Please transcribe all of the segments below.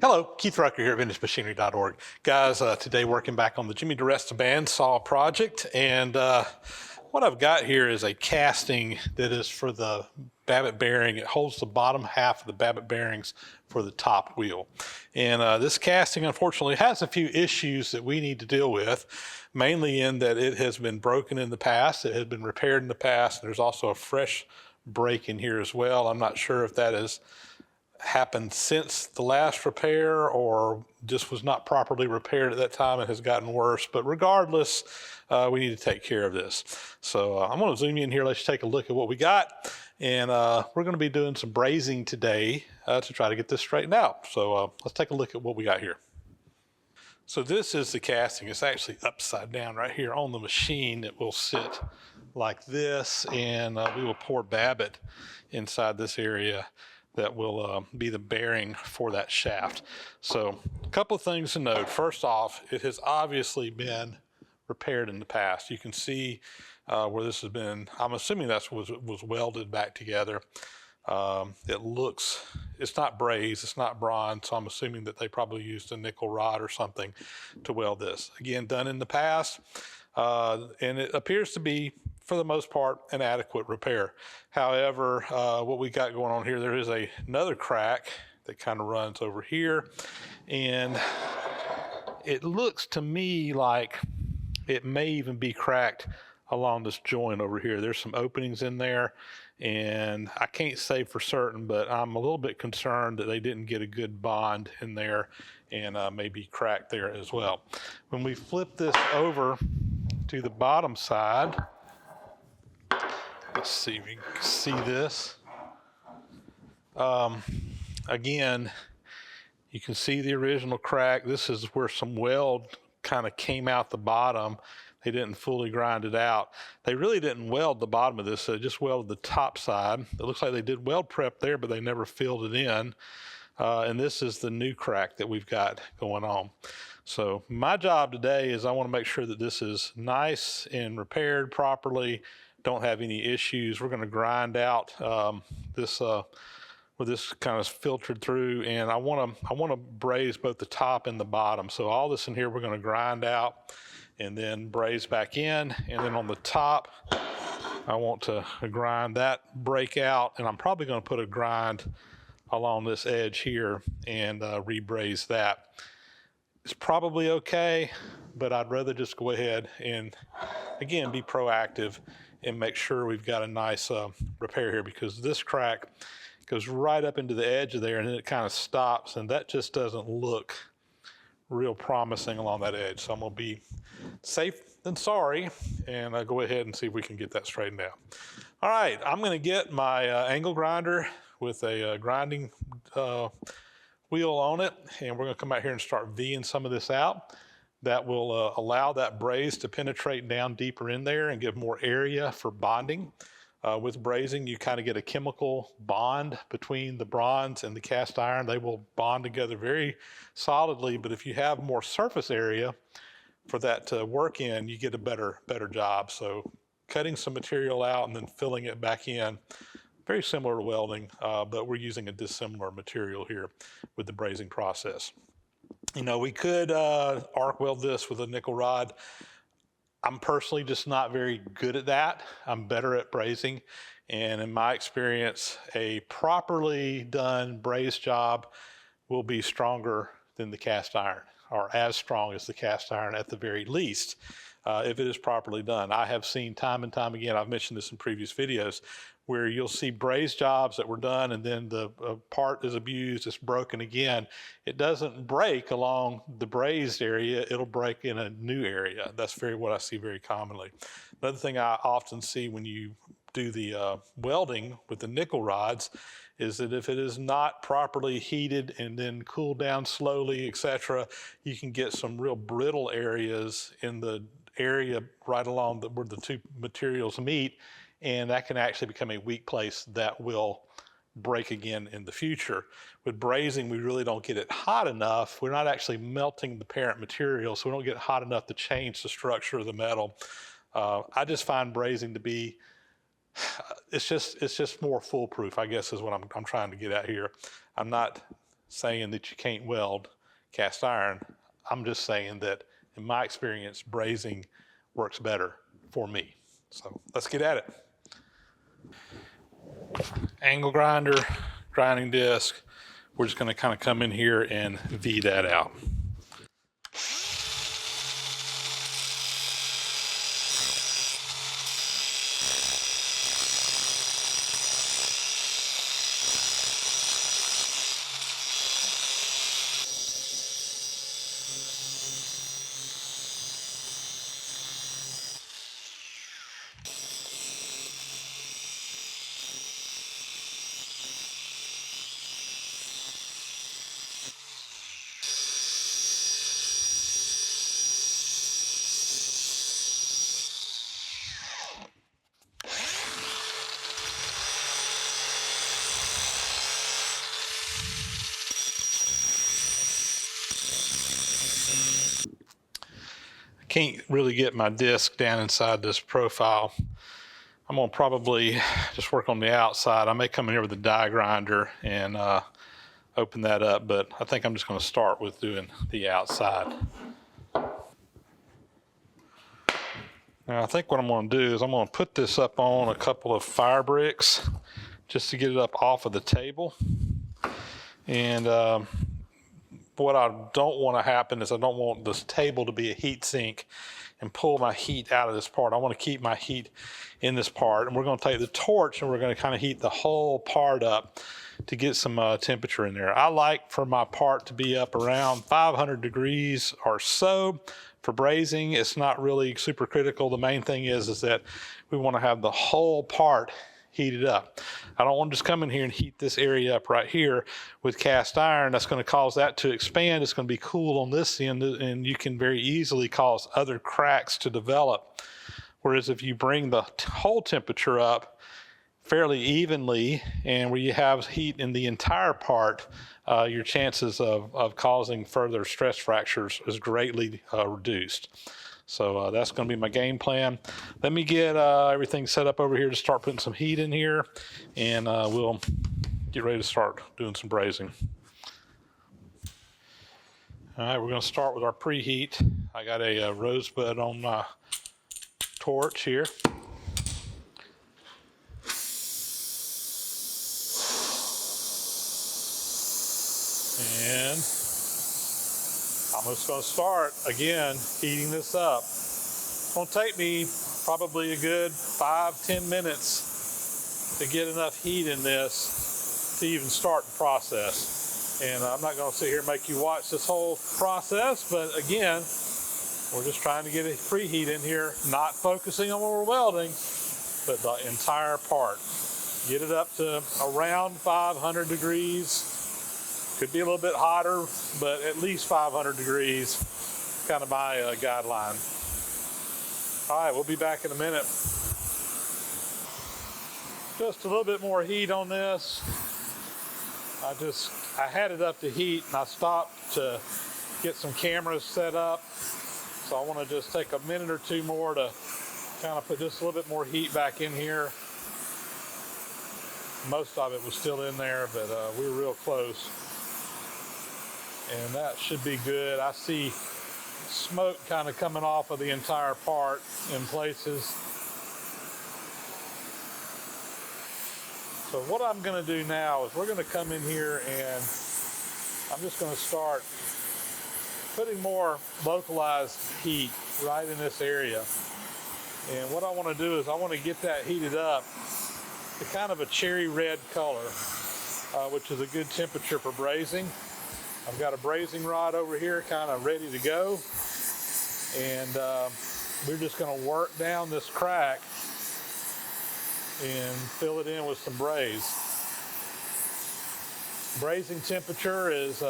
Hello, Keith Rucker here at VintageMachinery.org. Guys, today working back on the Diresta Bandsaw project, and what I've got here is a casting that is for the Babbitt bearing. It holds the bottom half of the Babbitt bearings for the top wheel. And this casting, unfortunately, has a few issues that we need to deal with, mainly in that it has been broken in the past, it has been repaired in the past, and there's also a fresh break in here as well. I'm not sure if that has happened since the last repair or just was not properly repaired at that time and has gotten worse. But regardless, we need to take care of this. So I'm going to zoom in here. Let's take a look at what we got. And we're going to be doing some brazing today to try to get this straightened out. So let's take a look at what we got here. So this is the casting. It's actually upside down right here on the machine. It will sit like this, and we will pour Babbitt inside this area that will be the bearing for that shaft. So a couple of things to note. First off, it has obviously been repaired in the past. You can see where this has been, I'm assuming that was welded back together. It's not brazed, it's not bronze, so I'm assuming that they probably used a nickel rod or something to weld this. Again, done in the past, and it appears to be, for the most part, an adequate repair. However, what we got going on here, there is another crack that kind of runs over here, and it looks to me like it may even be cracked along this joint over here. There's some openings in there, and I can't say for certain, but I'm a little bit concerned that they didn't get a good bond in there and maybe cracked there as well. When we flip this over to the bottom side, let's see if you can see this. Again, you can see the original crack. This is where some weld kind of came out the bottom. They didn't fully grind it out. They really didn't weld the bottom of this, they just welded the top side. It looks like they did weld prep there, but they never filled it in. And this is the new crack that we've got going on. So my job today is I want to make sure that this is nice and repaired properly, don't have any issues. We're going to grind out this where this kind of filtered through, and I want to braze both the top and the bottom. So all this in here we're going to grind out and then braze back in, and then on the top I want to grind that break out, and I'm probably going to put a grind along this edge here and rebraze that. It's probably okay, but I'd rather just go ahead and again be proactive and make sure we've got a nice repair here, because this crack goes right up into the edge of there and then it kind of stops, and that just doesn't look real promising along that edge. So I'm going to be safe than sorry and go ahead and see if we can get that straightened out. All right, I'm going to get my angle grinder with a grinding wheel on it, and we're going to come out here and start V'ing some of this out. That will allow that braze to penetrate down deeper in there and give more area for bonding. With brazing, you kind of get a chemical bond between the bronze and the cast iron. They will bond together very solidly, but if you have more surface area for that to work in, you get a better job. So cutting some material out and then filling it back in, very similar to welding, but we're using a dissimilar material here with the brazing process. You know, we could arc weld this with a nickel rod. I'm personally just not very good at that. I'm better at brazing, and in my experience, a properly done braze job will be stronger than the cast iron, or as strong as the cast iron at the very least, if it is properly done. I have seen time and time again, I've mentioned this in previous videos, where you'll see braze jobs that were done and then the part is abused, it's broken again. It doesn't break along the brazed area, it'll break in a new area. That's what I see very commonly. Another thing I often see when you do the welding with the nickel rods is that if it is not properly heated and then cooled down slowly, etc., you can get some real brittle areas in the area right along where the two materials meet, and that can actually become a weak place that will break again in the future. With brazing, we really don't get it hot enough. We're not actually melting the parent material, so we don't get hot enough to change the structure of the metal. I just find brazing to be, it's just more foolproof, I guess is what I'm trying to get at here. I'm not saying that you can't weld cast iron. I'm just saying that in my experience, brazing works better for me. So let's get at it. Angle grinder, grinding disc. We're just going to kind of come in here and V that out. Can't really get my disc down inside this profile. I'm gonna probably just work on the outside. I may come in here with a die grinder and open that up, but I think I'm just gonna start with doing the outside. Now I think what I'm gonna do is I'm gonna put this up on a couple of fire bricks just to get it up off of the table. And what I don't want to happen is I don't want this table to be a heat sink and pull my heat out of this part. I want to keep my heat in this part, and we're going to take the torch and we're going to kind of heat the whole part up to get some temperature in there. I like for my part to be up around 500 degrees or so. For brazing, it's not really super critical. The main thing is that we want to have the whole part heated up. I don't want to just come in here and heat this area up right here with cast iron. That's going to cause that to expand. It's going to be cool on this end, and you can very easily cause other cracks to develop. Whereas if you bring the whole temperature up fairly evenly and where you have heat in the entire part, your chances of causing further stress fractures is greatly reduced. So that's going to be my game plan. Let me get everything set up over here to start putting some heat in here, and we'll get ready to start doing some brazing. All right, we're going to start with our preheat. I got a rosebud on my torch here. And I'm just going to start, again, heating this up. It's going to take me probably a good 5-10 minutes to get enough heat in this to even start the process. And I'm not going to sit here and make you watch this whole process, but again, we're just trying to get a preheat in here, not focusing on what we're welding, but the entire part. Get it up to around 500 degrees. Could be a little bit hotter, but at least 500 degrees, kind of my guideline. All right, we'll be back in a minute. Just a little bit more heat on this. I had it up to heat and I stopped to get some cameras set up. So I want to just take a minute or two more to kind of put just a little bit more heat back in here. Most of it was still in there, but we were real close. And that should be good. I see smoke kind of coming off of the entire part in places. So what I'm going to do now is we're going to come in here and I'm just going to start putting more localized heat right in this area. And what I want to do is I want to get that heated up to kind of a cherry red color, which is a good temperature for brazing. I've got a brazing rod over here kind of ready to go, and we're just going to work down this crack and fill it in with some braze. Brazing temperature is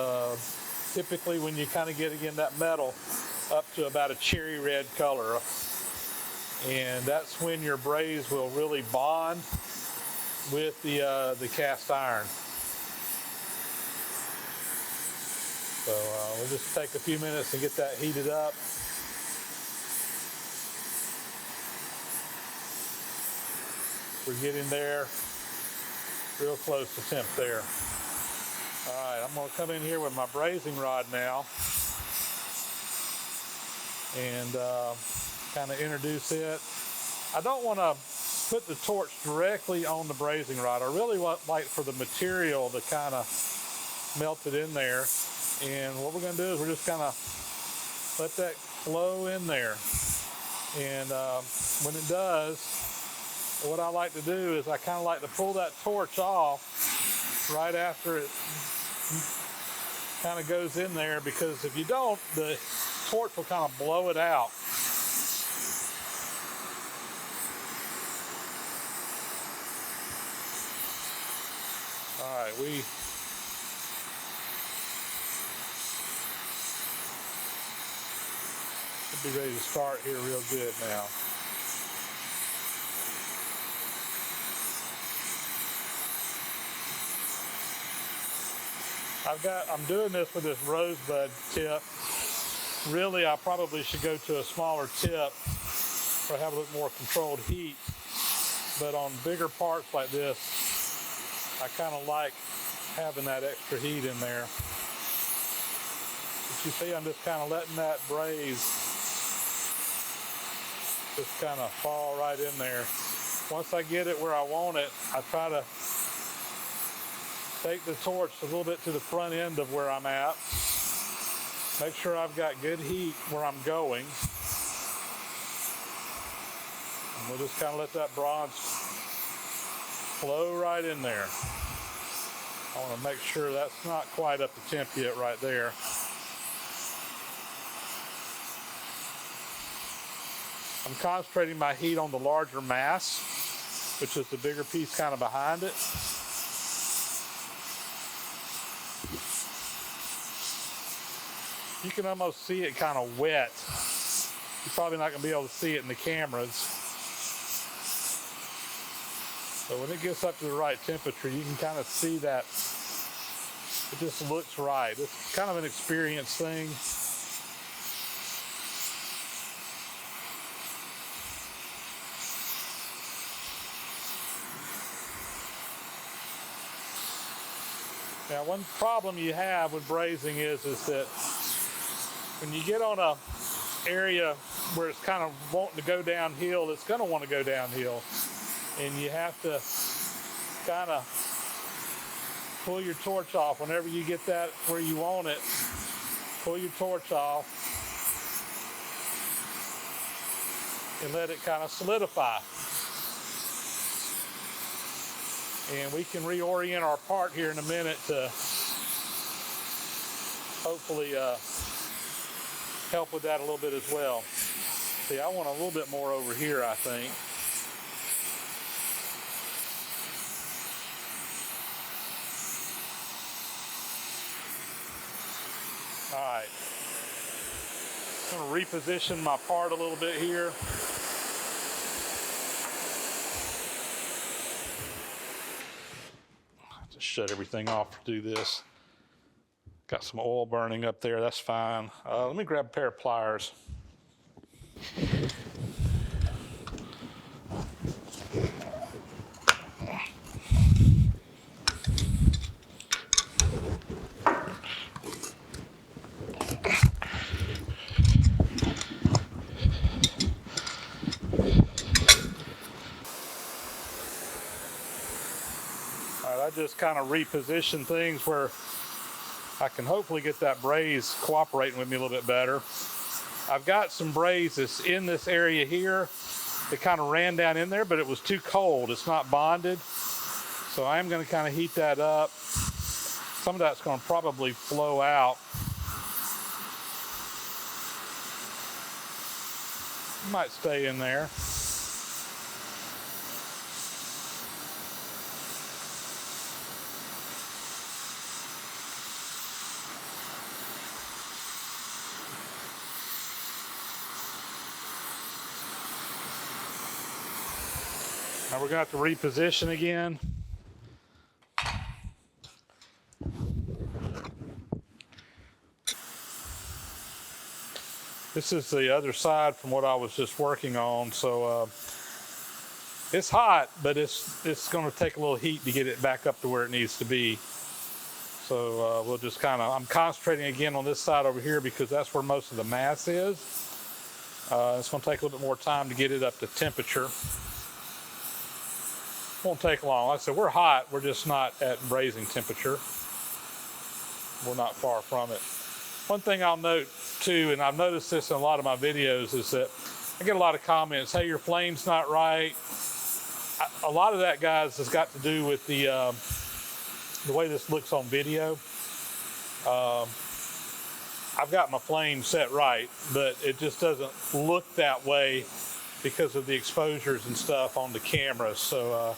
typically when you kind of get, again, that metal up to about a cherry red color, and that's when your braze will really bond with the cast iron. So we'll just take a few minutes and get that heated up. We're getting there, real close to temp there. All right, I'm going to come in here with my brazing rod now and kind of introduce it. I don't want to put the torch directly on the brazing rod. I really like for the material to kind of melt it in there. And what we're going to do is we're just kind of let that flow in there. And when it does, what I like to do is I kind of like to pull that torch off right after it kind of goes in there, because if you don't, the torch will kind of blow it out. All right, we should be ready to start here real good now. I'm doing this with this rosebud tip. Really, I probably should go to a smaller tip or have a little more controlled heat. But on bigger parts like this, I kind of like having that extra heat in there. But you see, I'm just kind of letting that braze just kind of fall right in there. Once I get it where I want it, I try to take the torch a little bit to the front end of where I'm at. Make sure I've got good heat where I'm going. And we'll just kind of let that bronze flow right in there. I want to make sure that's not quite up to temp yet right there. I'm concentrating my heat on the larger mass, which is the bigger piece kind of behind it. You can almost see it kind of wet. You're probably not going to be able to see it in the cameras. But when it gets up to the right temperature, you can kind of see that it just looks right. It's kind of an experience thing. Now, one problem you have with brazing is that when you get on a area where it's kind of wanting to go downhill, it's going to want to go downhill. And you have to kind of pull your torch off. Whenever you get that where you want it, pull your torch off and let it kind of solidify. And we can reorient our part here in a minute to hopefully help with that a little bit as well. See, I want a little bit more over here, I think. All right. I'm going to reposition my part a little bit here. Just shut everything off to do this. Got some oil burning up there, that's fine. Let me grab a pair of pliers. All right, I just kind of reposition things where I can hopefully get that braze cooperating with me a little bit better. I've got some braze that's in this area here. It kind of ran down in there, but it was too cold. It's not bonded. So I am going to kind of heat that up. Some of that's going to probably flow out. It might stay in there. Now we're going to have to reposition again. This is the other side from what I was just working on. So it's hot, but it's going to take a little heat to get it back up to where it needs to be. So we'll just I'm concentrating again on this side over here because that's where most of the mass is. It's going to take a little bit more time to get it up to temperature. Won't take long. Like I said, we're hot. We're just not at brazing temperature. We're not far from it. One thing I'll note too, and I've noticed this in a lot of my videos, is that I get a lot of comments, hey, your flame's not right. A lot of that, guys, has got to do with the way this looks on video. I've got my flame set right, but it just doesn't look that way because of the exposures and stuff on the camera. So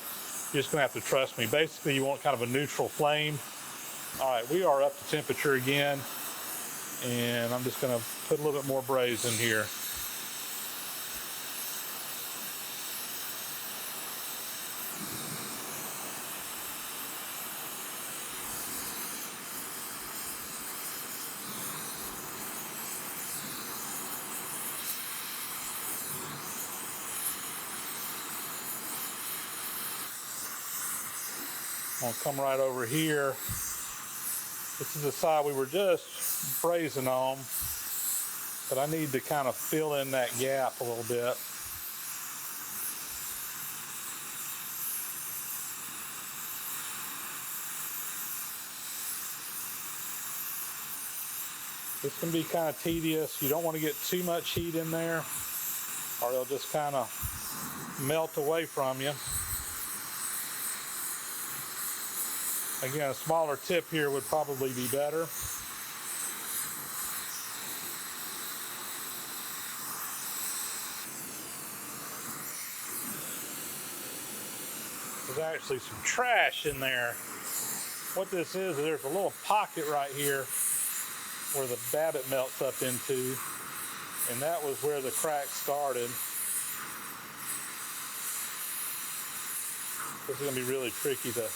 you're just gonna have to trust me. Basically, you want kind of a neutral flame. All right, we are up to temperature again, and I'm just gonna put a little bit more braze in here. I'm gonna come right over here. This is the side we were just brazing on, but I need to kind of fill in that gap a little bit. This can be kind of tedious. You don't want to get too much heat in there, or it'll just kind of melt away from you. Again, a smaller tip here would probably be better. There's actually some trash in there. What this is there's a little pocket right here where the Babbitt melts up into, and that was where the crack started. This is going to be really tricky to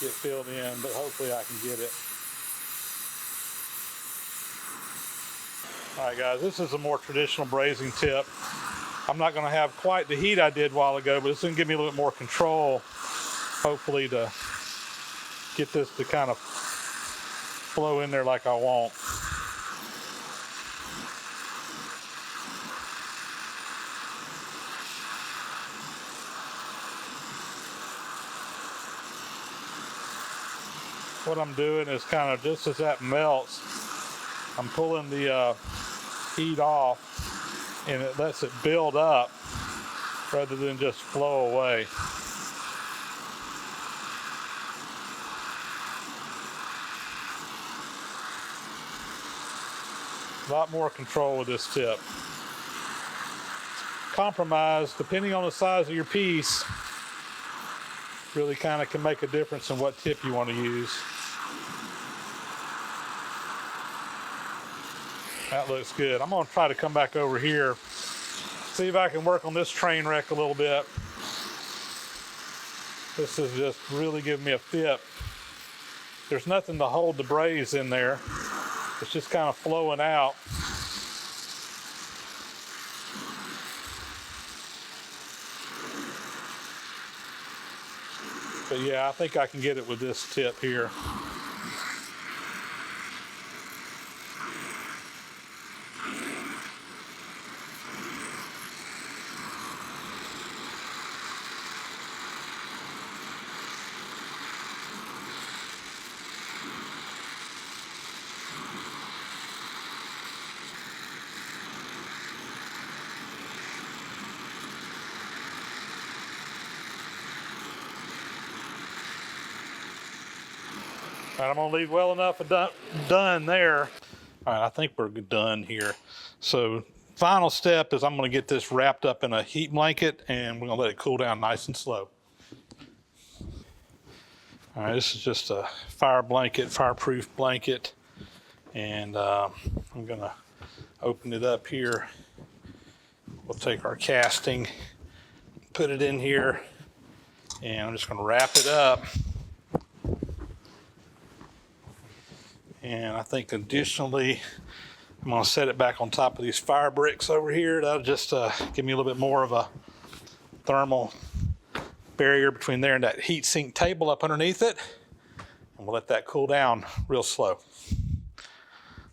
get filled in, but hopefully I can get it. All right, guys, this is a more traditional brazing tip. I'm not going to have quite the heat I did a while ago, but it's going to give me a little bit more control, hopefully, to get this to kind of flow in there like I want. What I'm doing is kind of just as that melts, I'm pulling the heat off, and it lets it build up rather than just flow away. A lot more control with this tip. Compromise, depending on the size of your piece, really kind of can make a difference in what tip you want to use. That looks good. I'm going to try to come back over here, see if I can work on this train wreck a little bit. This is just really giving me a fit. There's nothing to hold the braze in there. It's just kind of flowing out. But yeah, I think I can get it with this tip here. All right, I'm gonna leave well enough done there. All right, I think we're done here. So final step is I'm gonna get this wrapped up in a heat blanket, and we're gonna let it cool down nice and slow. All right, this is just a fireproof blanket, and I'm gonna open it up here. We'll take our casting, put it in here, and I'm just gonna wrap it up. And I think additionally, I'm going to set it back on top of these fire bricks over here. That'll just give me a little bit more of a thermal barrier between there and that heat sink table up underneath it. And we'll let that cool down real slow.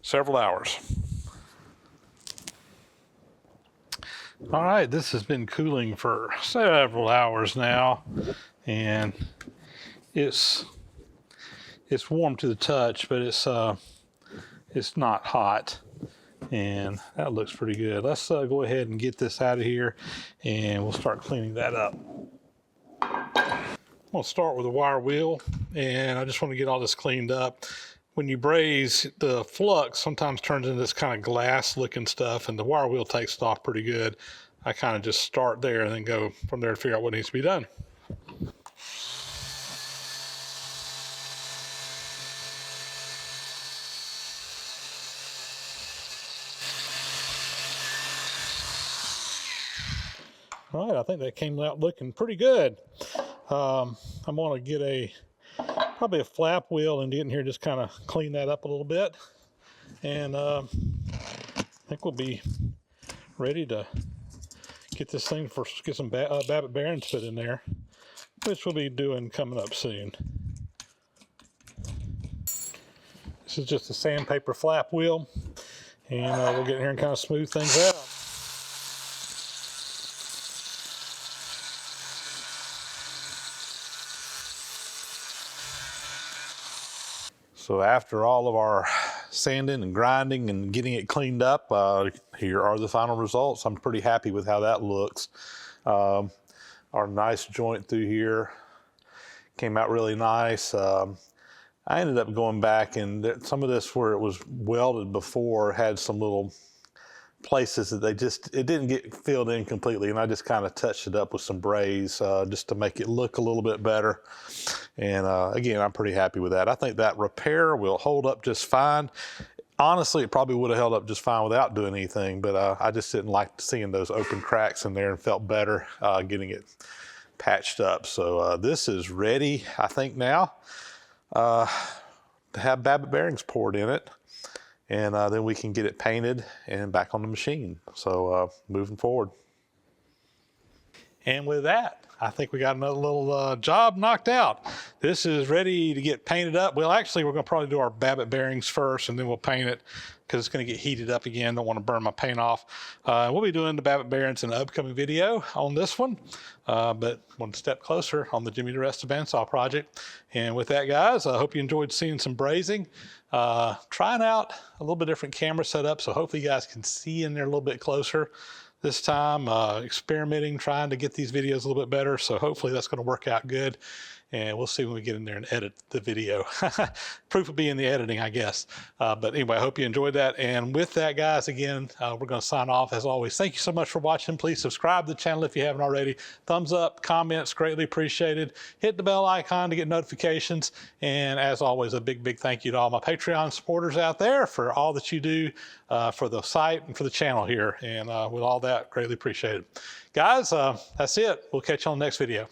Several hours. All right, this has been cooling for several hours now, and it's warm to the touch, but it's not hot, and that looks pretty good. Let's go ahead and get this out of here, and we'll start cleaning that up. I'm gonna start with a wire wheel, and I just want to get all this cleaned up. When you braze, the flux sometimes turns into this kind of glass looking stuff, and the wire wheel takes it off pretty good. I kind of just start there and then go from there to figure out what needs to be done. All right, I think that came out looking pretty good. I'm gonna get probably a flap wheel and get in here, just kind of clean that up a little bit. And I think we'll be ready to get this thing get some Babbitt bearings put in there, which we'll be doing coming up soon. This is just a sandpaper flap wheel, and we'll get in here and kind of smooth things out. So after all of our sanding and grinding and getting it cleaned up, here are the final results. I'm pretty happy with how that looks. Our nice joint through here came out really nice. I ended up going back, and some of this where it was welded before had some little places that it didn't get filled in completely, and I just kind of touched it up with some braze just to make it look a little bit better. And again, I'm pretty happy with that. I think that repair will hold up just fine. Honestly, it probably would have held up just fine without doing anything, but I just didn't like seeing those open cracks in there, and felt better getting it patched up. So this is ready, I think, now to have Babbitt bearings poured in it. And then we can get it painted and back on the machine. So moving forward. And with that, I think we got another little job knocked out. This is ready to get painted up. Well, actually, we're gonna probably do our Babbitt bearings first, and then we'll paint it, because it's gonna get heated up again. Don't wanna burn my paint off. We'll be doing the Babbitt bearings in an upcoming video on this one, but one step closer on the Diresta Bandsaw project. And with that, guys, I hope you enjoyed seeing some brazing. Trying out a little bit different camera setup, so hopefully you guys can see in there a little bit closer this time. Experimenting, trying to get these videos a little bit better, so hopefully that's going to work out good. And we'll see when we get in there and edit the video. Proof will be in the editing, I guess. But anyway, I hope you enjoyed that. And with that, guys, again, we're going to sign off as always. Thank you so much for watching. Please subscribe to the channel if you haven't already. Thumbs up, comments, greatly appreciated. Hit the bell icon to get notifications. And as always, a big, big thank you to all my Patreon supporters out there for all that you do for the site and for the channel here. And with all that, greatly appreciated. Guys, that's it. We'll catch you on the next video.